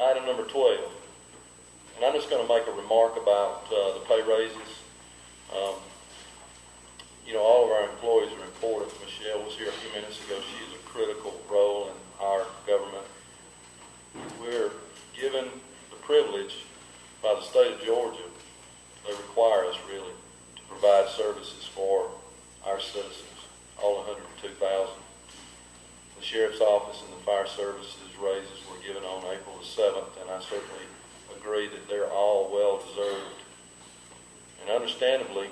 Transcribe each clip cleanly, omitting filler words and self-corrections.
Item number 12, and I'm just going to make a remark about the pay raises. All of our employees are important. Michelle was here a few minutes ago. She has a critical role in our government. We're given the privilege by the state of Georgia, they require us really, to provide services for our citizens, all 102,000. The Sheriff's Office and the Fire Services raises were given on April the 7th, and I certainly agree that they're all well-deserved. And understandably,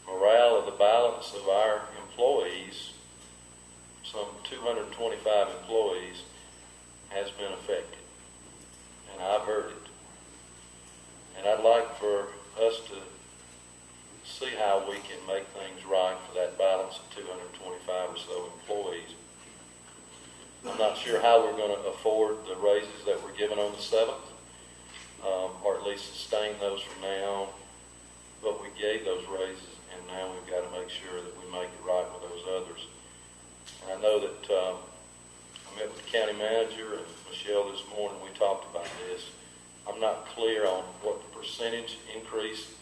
morale of the balance of our employees, some 225 employees, has been affected. And I've heard it. And I'd like for us to see how we can make things right for that balance of 225 or so employees. I'm not sure how we're going to afford the raises that were given on the 7th, or at least sustain those from now on. But we gave those raises, and now we've got to make sure that we make it right with those others. And I know that I met with the county manager and Michelle this morning. We talked about this. I'm not clear on what the percentage increase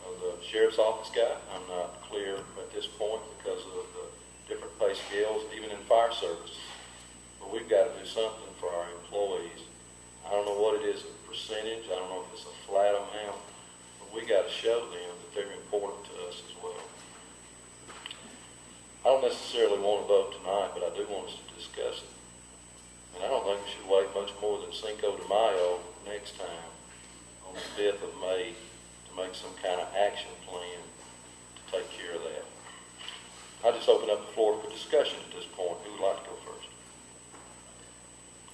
of the Sheriff's Office got. I'm not clear at this point because of the different pay scales, even in fire services. But we've got to do something for our employees. I don't know what it is, a percentage. I don't know if it's a flat amount. We got to show them that they're important to us as well. I don't necessarily want to vote tonight, but I do want us to discuss it. And I don't think we should wait much more than Cinco de Mayo next time on the 5th of May to make some kind of action plan to take care of that. I'll just open up the floor for discussion at this point. Who would like to go first?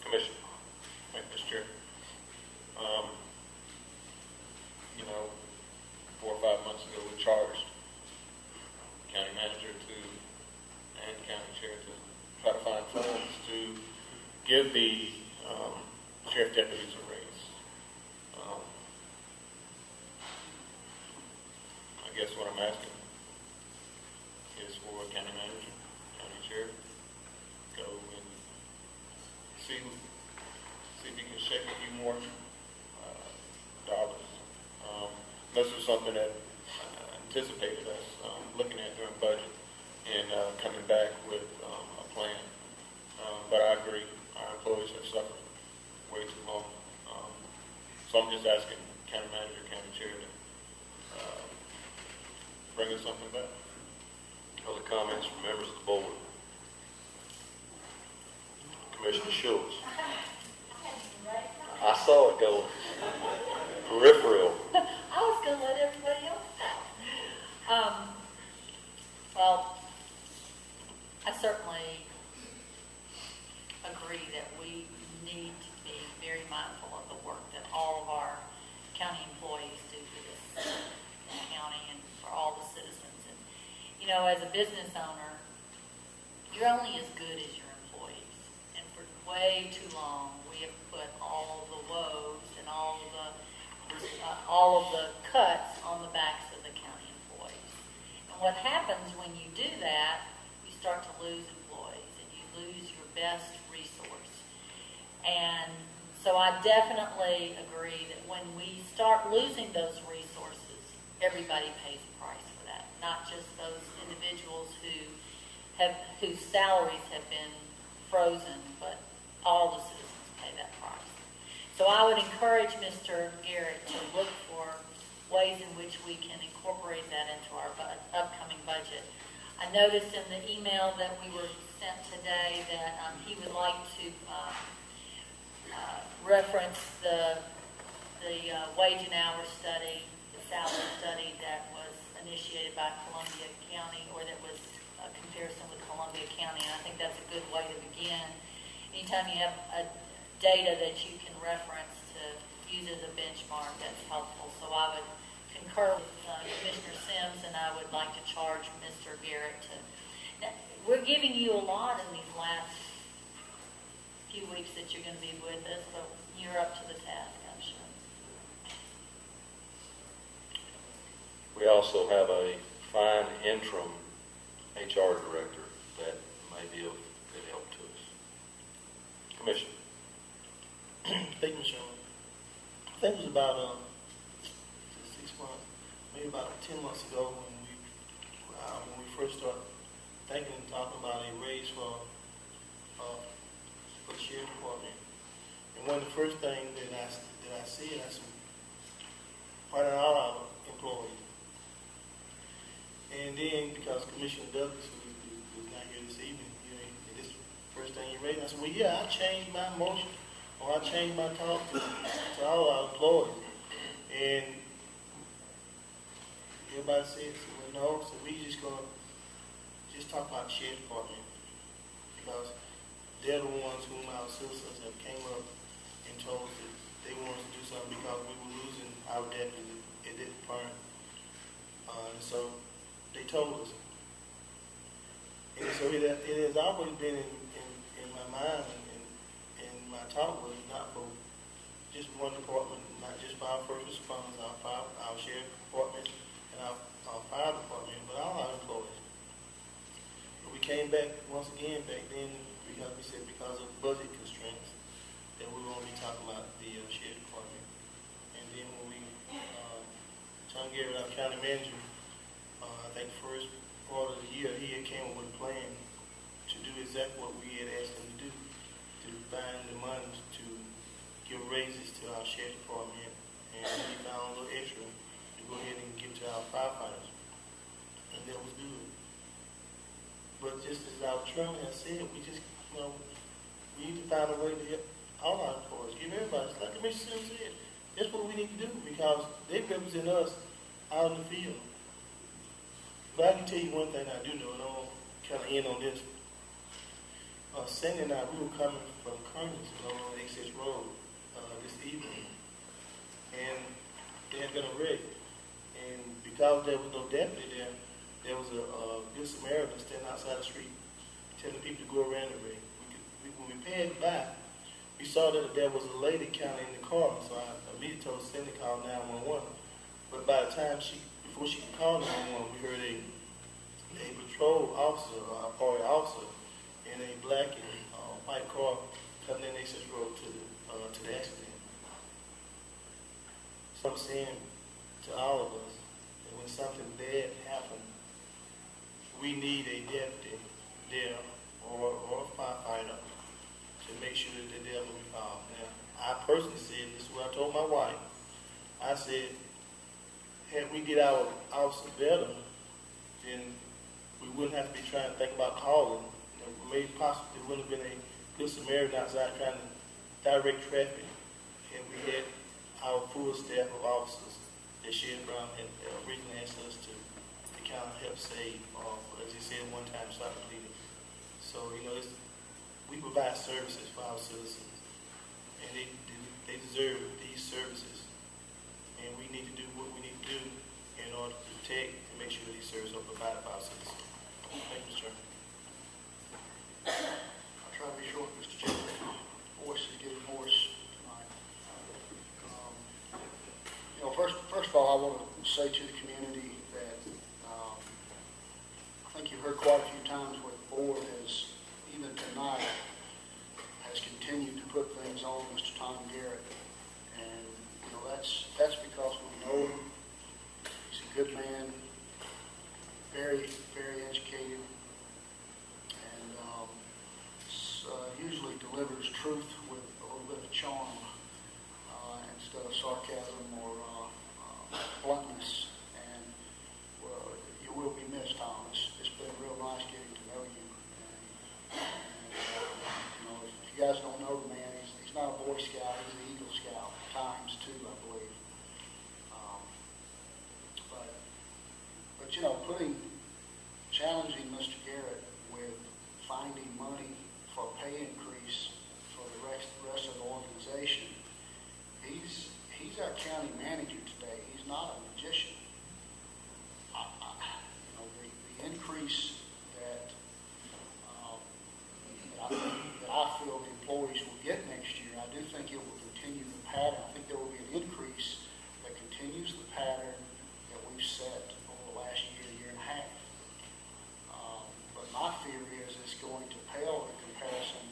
Commissioner. Thank you, Mr. Chair. 4 or 5 months ago, we charged county manager and county chair to try to find funds to give the sheriff deputies a raise. I guess what I'm asking is for county manager, county chair, go and see if you can shake a few more dollars. This was something that anticipated us looking at during budget and coming back with a plan. But I agree, our employees have suffered way too long. So I'm just asking county manager, county chair to bring us something back. Other comments from members of the board? Commissioner Schultz. I saw it go peripheral. I was going to let everybody else know. Well, I certainly agree that we need to be very mindful of the work that all of our county employees do for this county and for all the citizens. And, as a business owner, you're only as good as your employees. And for way too long, we have put all of the woes and all of the cuts on the backs of the county employees. And what happens when you do that, you start to lose employees and you lose your best resource. And so I definitely agree that when we start losing those resources, everybody pays a price for that, not just those individuals whose salaries have been frozen, but all the citizens pay that price. So I would encourage Mr. Garrett to look for ways in which we can incorporate that into our upcoming budget. I noticed in the email that we were sent today that he would like to reference the wage and hour study, the salary study that was initiated by Columbia County, or that was a comparison with Columbia County. And I think that's a good way to begin. Anytime you have data that you can reference to use as a benchmark, that's helpful. So I would concur with Commissioner Sims, and I would like to charge Mr. Garrett to. Now, we're giving you a lot in these last few weeks that you're going to be with us, but you're up to the task, I'm sure. We also have a fine interim HR director that may be of good help to us. Commissioner. Thank you, Michelle. I think it was about 6 months, maybe about 10 months ago when we first started thinking and talking about a raise for the sheriff department. And one of the first things that I see, I said, why not all our employees? And then because Commissioner Douglas was not here this evening, this first thing he raised, I said, well, yeah, I changed my motion, or I changed my talk to all our employees. And everybody said, well, no, so we just gonna just talk about the sheriff department, because they're the ones whom our citizens have came up and told us that they wanted to do something because we were losing our deputy at that department. And so they told us. And so it has always been in my mind and my talk was not for just one department, not just for our first responders, our sheriff department and our fire department, but all our employees. But we came back once again back then because we said because of budget constraints that we were going to be talking about the sheriff department. And then when we, Tom Garrett, our county manager, I think the first part of the year, he had came up with a plan to do exactly what we had asked him to do, to find the money to give raises to our sheriff department, and we found a little extra to go ahead and give to our firefighters, and that was good. But just as our chairman has said, we just, we need to find a way to help all our employees, give everybody, like Commissioner Sims said, that's what we need to do, because they represent us out in the field. But I can tell you one thing I do know, and I'll kind of end on this. Sandy and I, we were coming from Kearney on Access Road this evening, and there had been a wreck. And because there was no deputy there, there was a good Samaritan standing outside the street telling people to go around the wreck. When we passed by, we saw that there was a lady kind of in the car, so I immediately told Sandy to call 911. But by the time before she could call 911, we heard a patrol officer, or an officer, in a black and white car coming in Access Road to the accident. So I'm saying to all of us that when something bad happens, we need a deputy there or a firefighter to make sure that they're there when we fall. Now, I personally said, this is what I told my wife, I said, had we get our officer better, then we wouldn't have to be trying to think about calling. Maybe possibly there wouldn't have been a good Samaritan outside trying to direct traffic, and we had our full staff of officers that Sheriff Brown had originally asked us to kind of help save, as he said one time, stop the bleeding. So, we provide services for our citizens, and they deserve these services, and we need to do what we need to do in order to protect and make sure that these services are provided for our citizens. Thank you, Mr. Chairman. I'll try to be short, Mr. Chairman. Voice is getting hoarse tonight. First of all, I want to say to the community that I think you've heard quite a few times where the board has, even tonight, has continued to put things on Mr. Tom Garrett. And, that's because we know him. He's a good man, very, very educated, and usually delivers truth with a little bit of charm instead of sarcasm or bluntness. And you will be missed, Tom. It's been real nice getting to know you. And if you guys don't know the man, he's not a Boy Scout. He's an Eagle Scout times two, I believe. But challenging Mr. Garrett with finding money for a pay increase for the rest of the organization. He's our county manager today. He's not a magician. The increase that I feel the employees will get next year, I do think it will continue the pattern. I think there will be an increase that continues the pattern that we've set over the last year and a half. But my fear is it's going to pale in comparison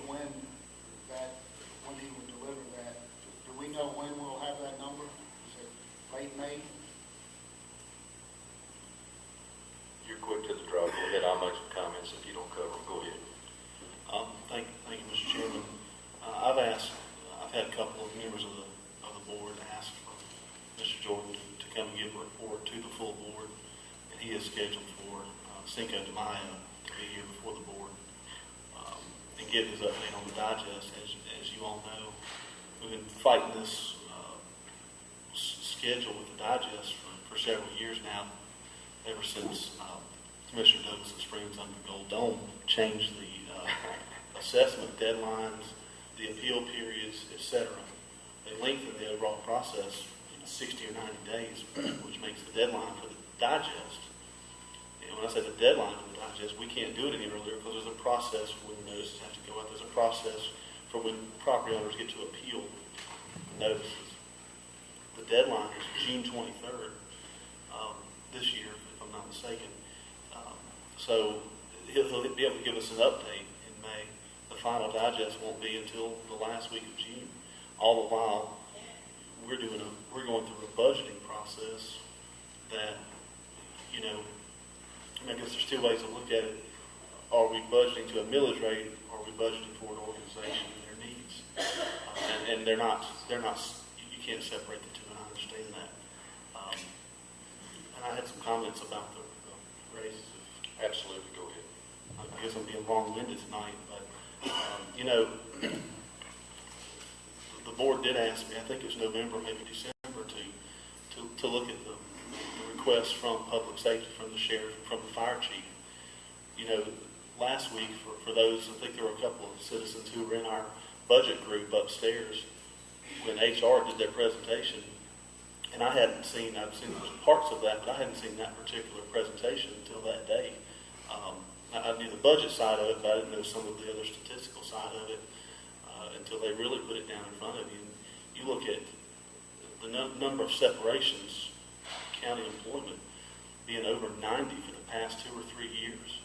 when he will deliver that. Do we know when we'll have that number? Is it late May? You're quick to the draw. Go ahead. I'll make some comments if you don't cover them. Go ahead. Thank you, Mr. Chairman. I've had a couple of members of the board ask for Mr. Jordan to come and give a report to the full board, and he is scheduled for Cinco de Mayo to be here before the board and give his update on the digest. As you all know, we've been fighting this schedule with the digest for several years now, ever since Commissioner Douglas' friends under Gold Dome changed the assessment deadlines, the appeal periods, etc. They lengthen the overall process 60 or 90 days, which makes the deadline for the digest. And when I say the deadline for the digest, we can't do it any earlier because there's a process when notices have to go out. There's a process for when property owners get to appeal notices. The deadline is June 23rd this year, if I'm not mistaken. So he'll be able to give us an update in May. The final digest won't be until the last week of June. All the while, we're going through a budgeting process that, I guess there's two ways to look at it. Are we budgeting to a millage rate, or are we budgeting for an organization and their needs? And they're not, you can't separate the two, and I understand that. And I had some comments about the raises. Absolutely. Go ahead. I guess I'm being long-winded tonight, but, the board did ask me, I think it was November, maybe December, to look at the requests from public safety, from the sheriff, and from the fire chief. Last week, for those, I think there were a couple of citizens who were in our budget group upstairs when HR did their presentation, and I've seen parts of that, but I hadn't seen that particular presentation until that day. I knew the budget side of it, but I didn't know some of the other statistical side of it until they really put it down in front of you. And you look at the number of separations, county employment being over 90 for the past 2 or 3 years.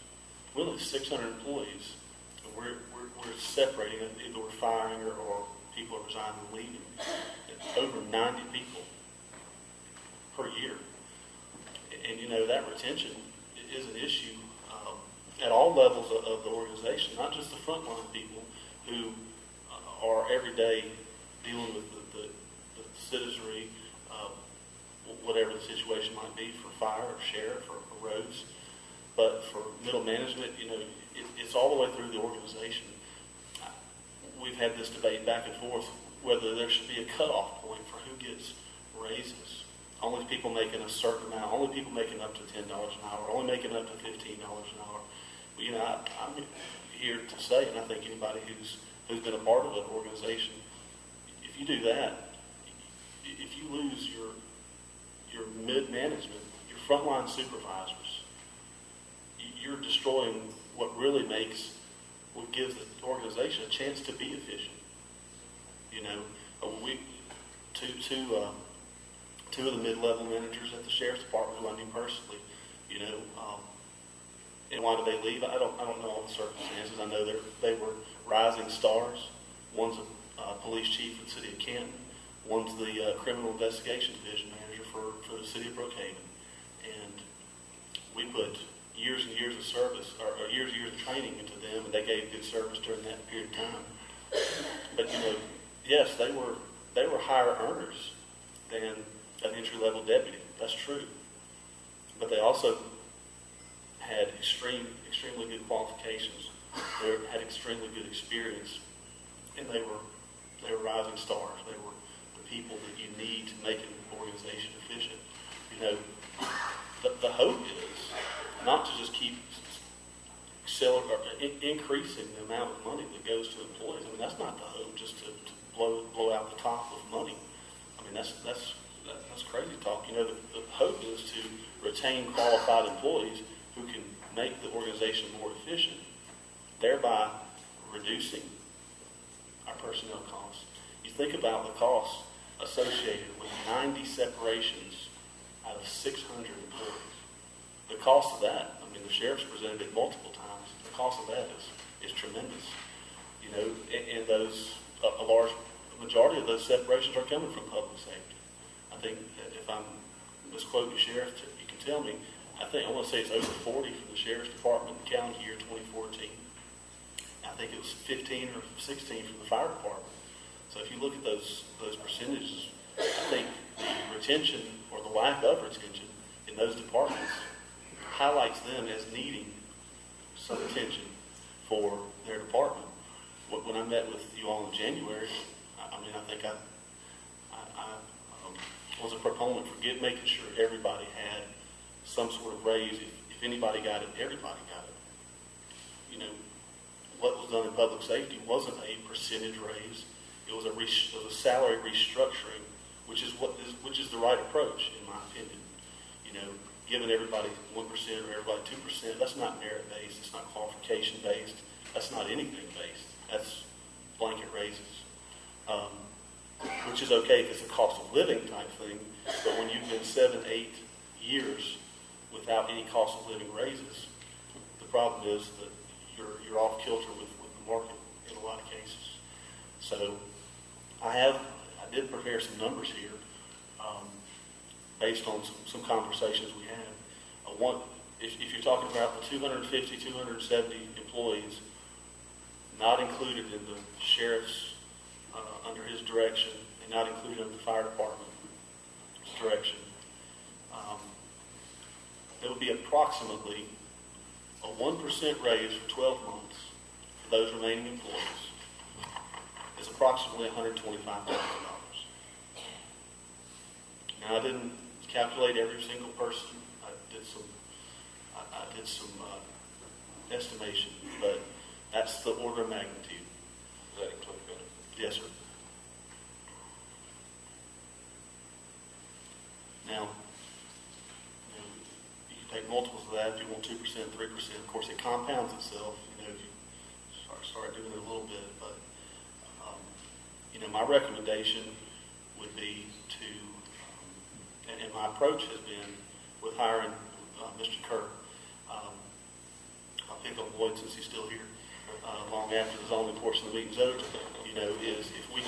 We only have 600 employees, and we're separating, either we're firing or people are resigning and leaving. It's over 90 people per year. And that retention is an issue at all levels of the organization, not just the frontline people who are every day dealing with the citizenry, whatever the situation might be for fire or sheriff or roads, but for middle management, it's all the way through the organization. We've had this debate back and forth whether there should be a cutoff point for who gets raises. Only people making a certain amount, only people making up to $10 an hour, only making up to $15 an hour. But, I'm here to say, and I think anybody who's been a part of an organization, if you do that, if you lose your mid-management, your frontline supervisors, you're destroying what gives the organization a chance to be efficient. Two of the mid-level managers at the sheriff's department who I knew personally, and why did they leave? I don't know all the circumstances. I know they were rising stars. One's a police chief in the city of Canton. One's the criminal investigation division manager for the city of Brookhaven. And we put years and years of service, or years and years of training into them, and they gave good service during that period of time. But yes, they were higher earners than an entry-level deputy. That's true. But they also had extremely good qualifications. They had extremely good experience, and they were rising stars. They were the people that you need to make an organization efficient. The hope is not to just keep increasing the amount of money that goes to employees. That's not the hope, just to blow out the top of money. That's crazy talk. The hope is to retain qualified employees who can make the organization more efficient, thereby reducing our personnel costs. You think about the costs associated with 90 separations out of 600 employees. The cost of that, the sheriff's presented it multiple times. The cost of that is tremendous. You know, and those, a large majority of those separations are coming from public safety. I think that if I'm misquoting the sheriff, you can tell me, I want to say it's over 40 for the sheriff's department in calendar year 2014. I think it was 15 or 16 for the fire department. So if you look at those percentages, I think the retention or the lack of retention in those departments highlights them as needing some attention for their department. When I met with you all in January, I think I was a proponent for making sure everybody had some sort of raise. If anybody got it, everybody got it. You know, what was done in public safety wasn't a percentage raise. It was a salary restructuring, which is the right approach, in my opinion. You know, giving everybody 1% or everybody 2%, that's not merit-based. It's not qualification-based. That's not anything-based. That's blanket raises, which is okay if it's a cost of living type thing. But when you've been 7, 8 years without any cost of living raises, the problem is that you're off kilter with the market in a lot of cases. So I did prepare some numbers here based on some conversations we had. If you're talking about the 250, 270 employees not included in the sheriff's under his direction and not included in the fire department's direction, there would be approximately a 1% raise for 12 months for those remaining employees. Is approximately $125,000. Now, I didn't calculate every single person. I did some estimation, but that's the order of magnitude. Does that include benefits? Yes, sir. Now, you can take multiples of that if you want 2%, 3%. Of course, it compounds itself. You know, if you start doing it a little bit, but my recommendation would be to, and my approach has been with hiring Mr. Kerr. I'll pick on Lloyd since he's still here, long after the zoning portion of the meeting's over. Is if we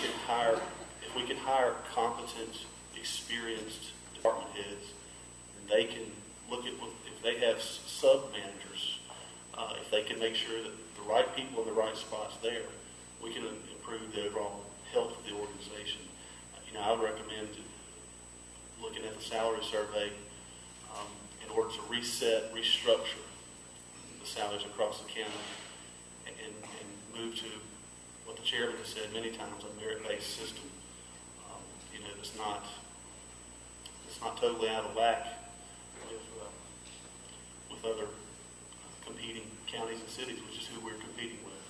could hire competent, experienced department heads, and they can look at if they have sub-managers, if they can make sure that the right people in the right spots there, we can improve the overall health of the organization. I would recommend looking at the salary survey in order to restructure the salaries across the county and move to what the chairman has said many times, a merit-based system. It's not totally out of whack with other competing counties and cities, which is who we're competing with.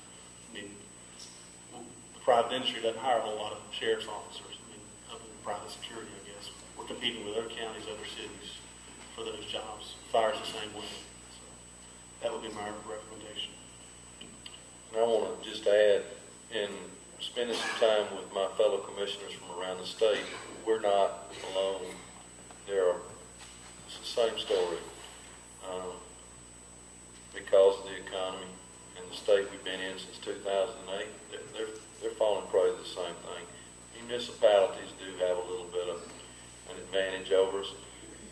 The private industry doesn't hire a whole lot of sheriff's officers. Other than private security, I guess. We're competing with other counties, other cities for those jobs. Fire's the same way. So that would be my recommendation. And I want to just add, in spending some time with my fellow commissioners from around the state, we're not alone. It's the same story. Because of the economy and the state we've been in since 2008, they're falling prey to the same thing. Municipalities do have a little bit of an advantage over us.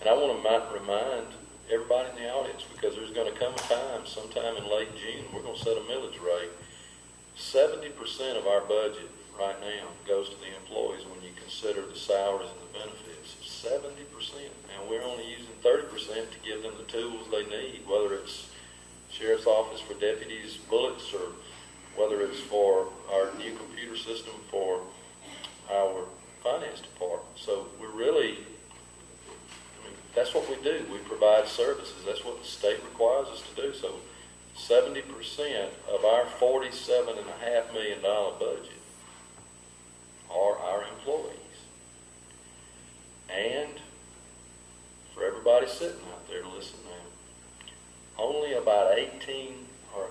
And I want to remind everybody in the audience, because there's going to come a time, sometime in late June, we're going to set a millage rate. 70% of our budget right now goes to the employees when you consider the salaries and the benefits. 70%. Now, we're only using 30% to give them the tools they need, whether it's Sheriff's Office for deputies, bullets, or whether it's for our new computer system for our finance department. So we're really, that's what we do. We provide services. That's what the state requires us to do. So 70% of our $47.5 million budget are our employees. And for everybody sitting out there, listen now, only about 18 or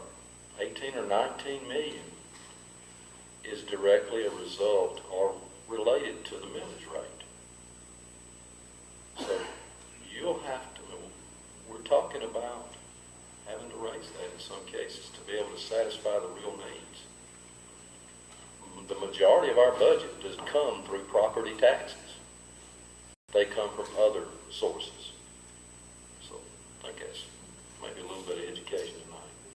19 million is directly a result or related to the millage rate. So you'll have to, we're talking about having to raise that in some cases to be able to satisfy the real needs. the majority of our budget does come through property taxes. They come from other sources. So I think that's maybe a little bit of education in